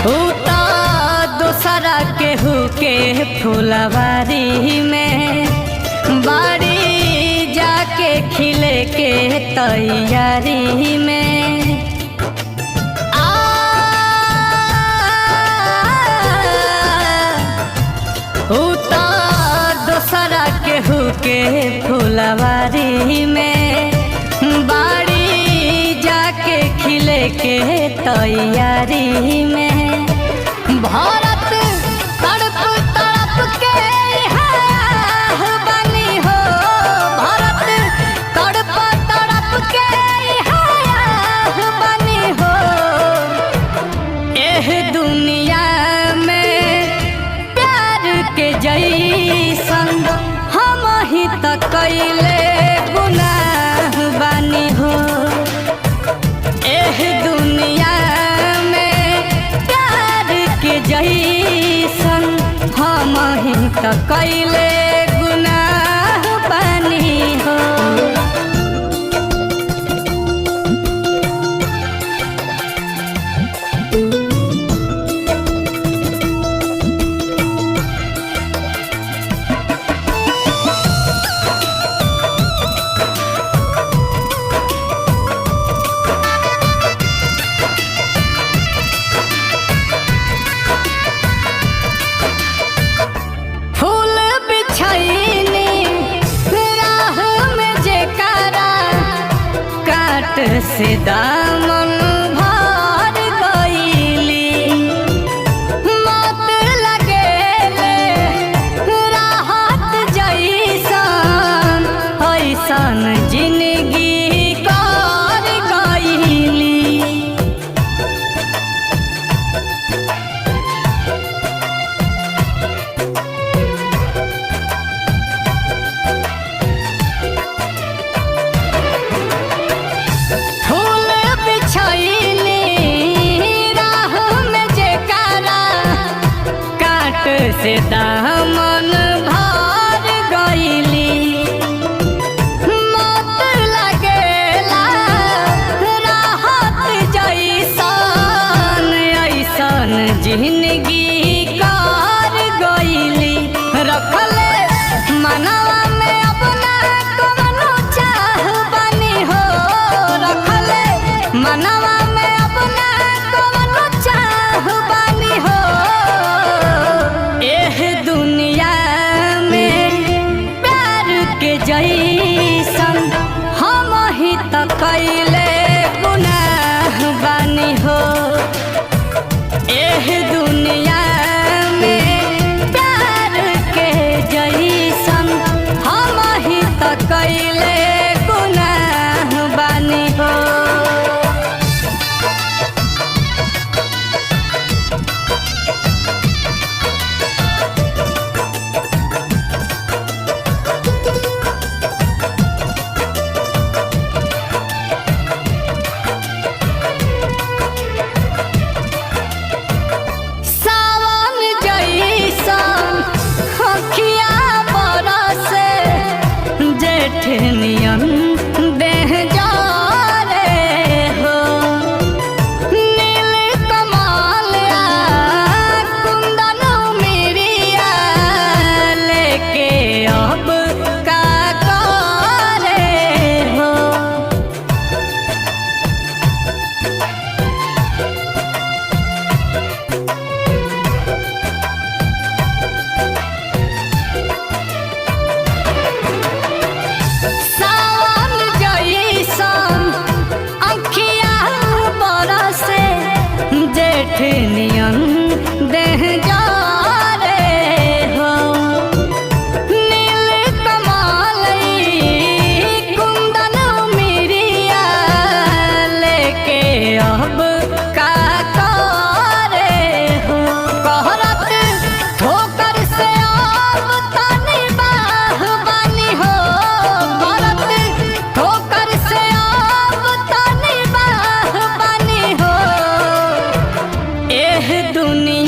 उता दोसरा केहू के फुलवारी में बाड़ी जाके खिले के तैयारी में उता दोसरा केहू के फुलवारी में बाड़ी जाके खिले के तैयारी में भारत तड़प तड़प के बनी हो भारत तड़प तड़प के बनी हो एह दुनिया में प्यार के जैसन हम ही त कैले गुनाह बानी हो एह दुनिया जैसन हम ही त कैले गुनाह बानी हो। से दामन भर गईली मत लगेले राहत जैसन ऐसन जिंदगी कर गईली से दामन भर गईली मत लगेला राहत जैसन ऐसन जिंदगी कर गईली रखले मनवा में अपना कवनो चाह बनी हो रखले मनवा में अपना कवनो चाह बनी हो एह दुनिया में प्यार के जैसन हम ही त कैले गुनाह बानी हो एह दुनिया में प्यार के जैसन हम ही त कैले गुनाह बानी हो। नियन देह जारे हो नील कमाल कुंदन मिरिया लेके अब का करे हो नियन देह जारे हो नील कमाल कुंदन मिरिया लेके अब का करे हो कहरत ठोकर से अब तनी बाह बनी हो कहरत ठोकर से अब तनी बाह बनी हो एह दुनिया